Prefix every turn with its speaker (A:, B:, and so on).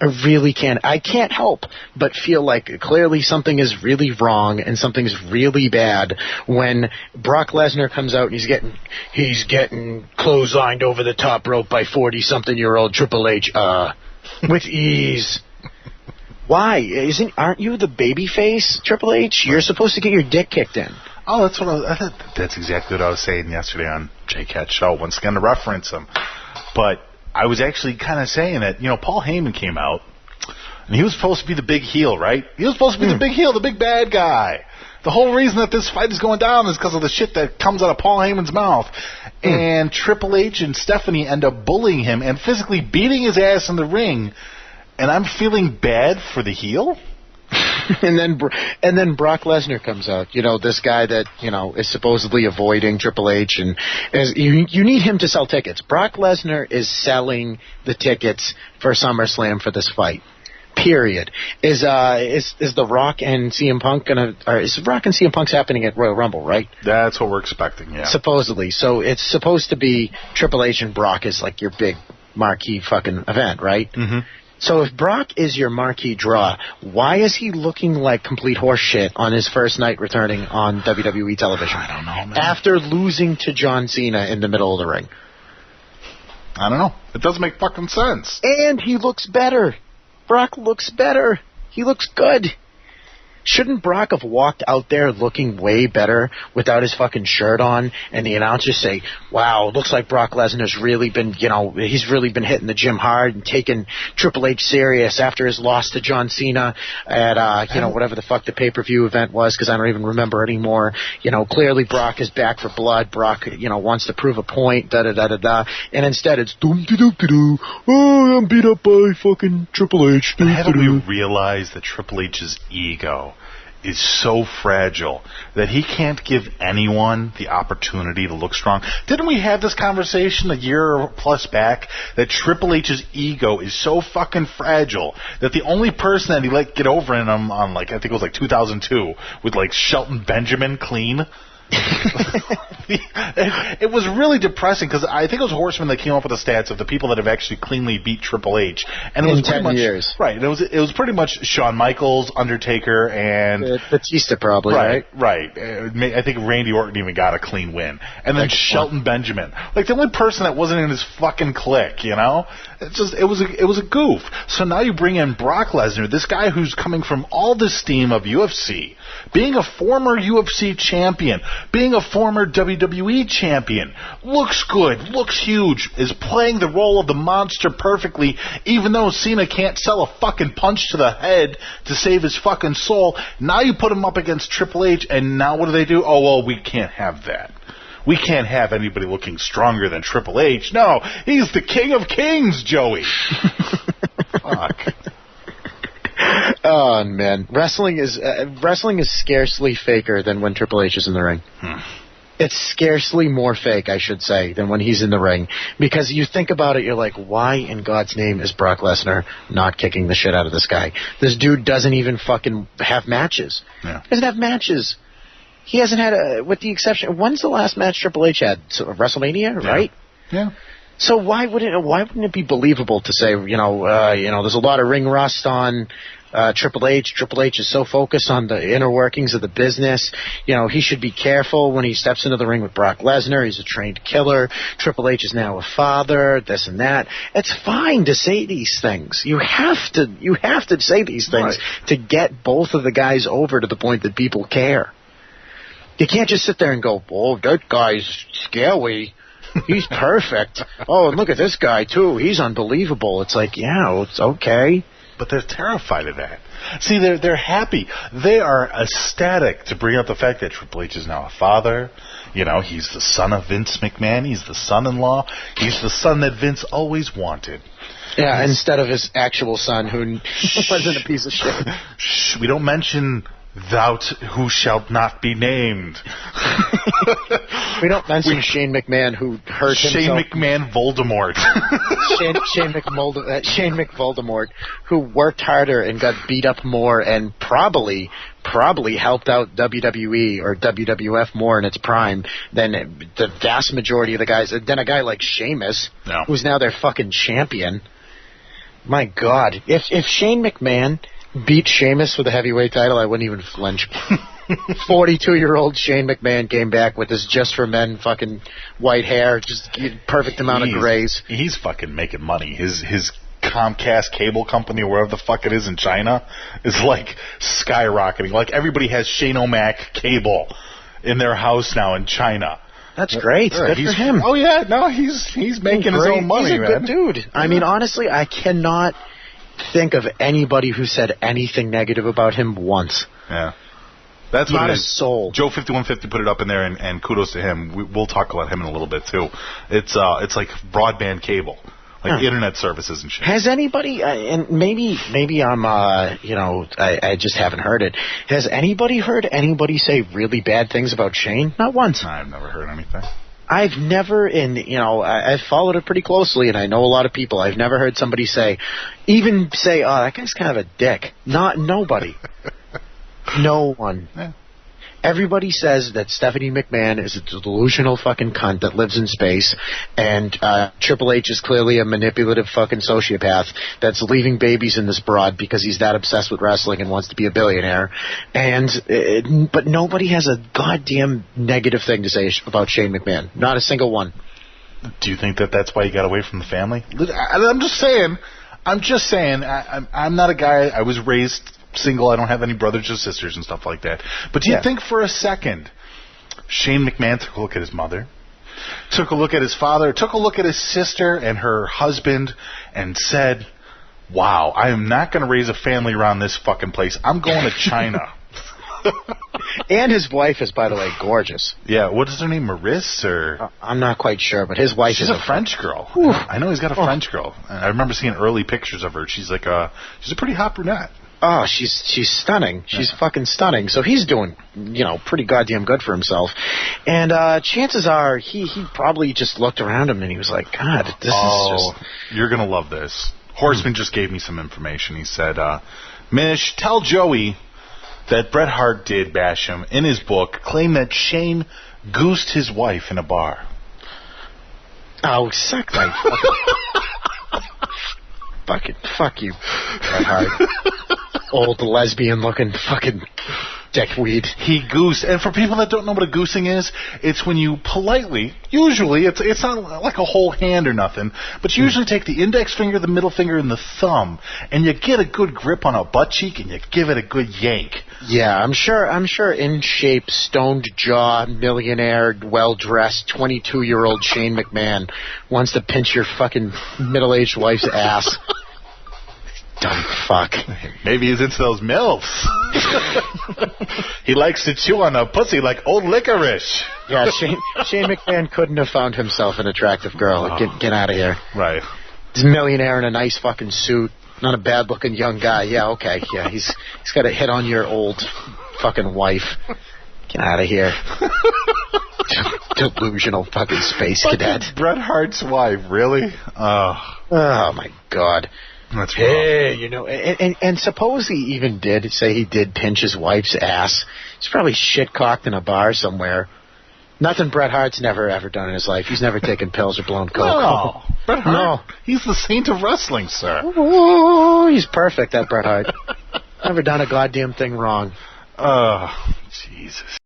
A: I really can't. I can't help but feel like clearly something is really wrong and something's really bad when Brock Lesnar comes out and he's getting clotheslined over the top rope by 40-something-year-old Triple H with ease. Why? Aren't you the babyface, Triple H? You're supposed to get your dick kicked in.
B: Oh, that's exactly what I was saying yesterday on J-Cat's show. Once again, to reference him. But I was actually kind of saying that, Paul Heyman came out, and he was supposed to be the big heel, right? He was supposed to be the big heel, the big bad guy. The whole reason that this fight is going down is because of the shit that comes out of Paul Heyman's mouth. And Triple H and Stephanie end up bullying him and physically beating his ass in the ring. And I'm feeling bad for the heel?
A: and then Brock Lesnar comes out. This guy that is supposedly avoiding Triple H, and you need him to sell tickets. Brock Lesnar is selling the tickets for SummerSlam for this fight. Period. Is The Rock and CM Punk is The Rock and CM Punk's happening at Royal Rumble, right?
B: That's what we're expecting. Yeah.
A: Supposedly. So it's supposed to be Triple H and Brock is like your big marquee fucking event, right? Mm-hmm. So if Brock is your marquee draw, why is he looking like complete horse shit on his first night returning on WWE television?
B: I don't know, man.
A: After losing to John Cena in the middle of the ring.
B: I don't know. It doesn't make fucking sense.
A: And he looks better. Brock looks better. He looks good. Shouldn't Brock have walked out there looking way better without his fucking shirt on, and the announcers say, wow, it looks like Brock Lesnar's really been, he's really been hitting the gym hard and taking Triple H serious after his loss to John Cena at, whatever the fuck the pay-per-view event was, because I don't even remember anymore. Clearly Brock is back for blood. Brock, wants to prove a point, da-da-da-da-da. And instead it's, doom-de-doom-de-doo. Oh, I'm beat up by fucking Triple H.
B: Haven't we realized that Triple H's ego is so fragile that he can't give anyone the opportunity to look strong? Didn't we have this conversation a year plus back that Triple H's ego is so fucking fragile that the only person that he let get over in him on, I think it was 2002 with Shelton Benjamin clean? It was really depressing because I think it was Horseman that came up with the stats of the people that have actually cleanly beat Triple H, and it was
A: in 10 years,
B: right? It was pretty much Shawn Michaels, Undertaker, and
A: Batista, probably, right?
B: I think Randy Orton even got a clean win, and then Shelton Benjamin, the only person that wasn't in his fucking clique, it was a goof. So now you bring in Brock Lesnar, this guy who's coming from all the steam of UFC, being a former UFC champion, being a former WWE champion, looks good, looks huge, is playing the role of the monster perfectly, even though Cena can't sell a fucking punch to the head to save his fucking soul. Now you put him up against Triple H, and now what do? Oh, well, we can't have that. We can't have anybody looking stronger than Triple H. No, he's the king of kings, Joey. Fuck.
A: Oh, man. Wrestling is scarcely faker than when Triple H is in the ring. It's scarcely more fake, I should say, than when he's in the ring. Because you think about it, you're like, why in God's name is Brock Lesnar not kicking the shit out of this guy? This dude doesn't even fucking have matches.
B: Yeah.
A: He doesn't have matches. He hasn't had with the exception, when's the last match Triple H had? WrestleMania, right?
B: Yeah.
A: So why wouldn't it be believable to say, there's a lot of ring rust on Triple H. Triple H is so focused on the inner workings of the business. He should be careful when he steps into the ring with Brock Lesnar. He's a trained killer. Triple H is now a father, this and that. It's fine to say these things. You have to say these things to get both of the guys over to the point that people care. You can't just sit there and go, oh, that guy's scary. He's perfect. Oh, and look at this guy, too. He's unbelievable. It's like, yeah, it's okay.
B: But they're terrified of that. See, they're happy. They are ecstatic to bring up the fact that Triple H is now a father. He's the son of Vince McMahon. He's the son-in-law. He's the son that Vince always wanted.
A: Yeah, instead of his actual son, who wasn't a piece of shit.
B: Shh, we don't mention thou who shalt not be named.
A: We don't mention Shane McMahon, who hurt himself.
B: Shane McMahon Voldemort.
A: Shane McVoldemort, who worked harder and got beat up more and probably helped out WWE or WWF more in its prime than the vast majority of the guys. Than a guy like Sheamus, who's now their fucking champion. My God. If Shane McMahon beat Sheamus for the heavyweight title, I wouldn't even flinch. 42-year-old Shane McMahon came back with his just for men fucking white hair, just perfect amount of grays.
B: He's fucking making money. His Comcast cable company, or wherever the fuck it is in China, is like skyrocketing. Like everybody has Shane O'Mac cable in their house now in China.
A: That's great. Good for him.
B: Oh yeah, no, he's making his own money,
A: He's a good dude. I mean, honestly, I cannot think of anybody who said anything negative about him once.
B: Yeah. That's
A: not
B: what it
A: a
B: is.
A: soul.
B: Joe 5150 put it up in there, and kudos to him. We'll talk about him in a little bit too. It's like broadband cable, like internet services and shit.
A: Has anybody, and maybe I'm I just haven't heard it. Has anybody heard anybody say really bad things about Shane? Not once.
B: I've never heard anything.
A: I've never, I've followed it pretty closely, and I know a lot of people. I've never heard somebody say, oh, that guy's kind of a dick. Nobody. No one.
B: Yeah.
A: Everybody says that Stephanie McMahon is a delusional fucking cunt that lives in space, and Triple H is clearly a manipulative fucking sociopath that's leaving babies in this broad because he's that obsessed with wrestling and wants to be a billionaire. But nobody has a goddamn negative thing to say about Shane McMahon. Not a single one.
B: Do you think that's why he got away from the family? I'm just saying. I'm not a guy. I was raised single. I don't have any brothers or sisters and stuff like that. But do you think for a second Shane McMahon took a look at his mother, took a look at his father, took a look at his sister and her husband, and said, wow, I am not going to raise a family around this fucking place. I'm going to China.
A: And his wife is, by the way, gorgeous.
B: Yeah, what is her name? Maris? Or
A: I'm not quite sure, but his wife
B: is a French girl. I know he's got a French girl. I remember seeing early pictures of her. She's like she's a pretty hot brunette.
A: Oh, she's stunning. She's fucking stunning. So he's doing, pretty goddamn good for himself. And chances are he probably just looked around him and he was like, God, this is just...
B: You're going to love this. Horseman just gave me some information. He said, Mish, tell Joey that Bret Hart did bash him in his book, claim that Shane goosed his wife in a bar.
A: Oh, suck my fuck you, Bret Hart. Old lesbian-looking fucking dickweed.
B: He goosed. And for people that don't know what a goosing is, it's when you politely, usually, it's not like a whole hand or nothing, but you usually take the index finger, the middle finger, and the thumb, and you get a good grip on a butt cheek, and you give it a good yank.
A: Yeah, I'm sure in shape, stoned jaw, millionaire, well-dressed, 22-year-old Shane McMahon wants to pinch your fucking middle-aged wife's ass. Dumb fuck.
B: Maybe he's into those MILFs. He likes to chew on a pussy like old licorice.
A: Yeah, Shane McMahon couldn't have found himself an attractive girl. Get out of here.
B: Right.
A: He's a millionaire in a nice fucking suit. Not a bad-looking young guy. Yeah, okay. Yeah, he's got a hit on your old fucking wife. Get out of here. Delusional fucking space cadet.
B: Bret Hart's wife, really?
A: Oh, my God.
B: That's
A: and suppose he even did say he did pinch his wife's ass. He's probably shit-cocked in a bar somewhere. Nothing Bret Hart's never ever done in his life. He's never taken pills or blown coke.
B: No, Bret Hart. No. He's the saint of wrestling, sir.
A: Oh, he's perfect, that Bret Hart. Never done a goddamn thing wrong.
B: Oh, Jesus.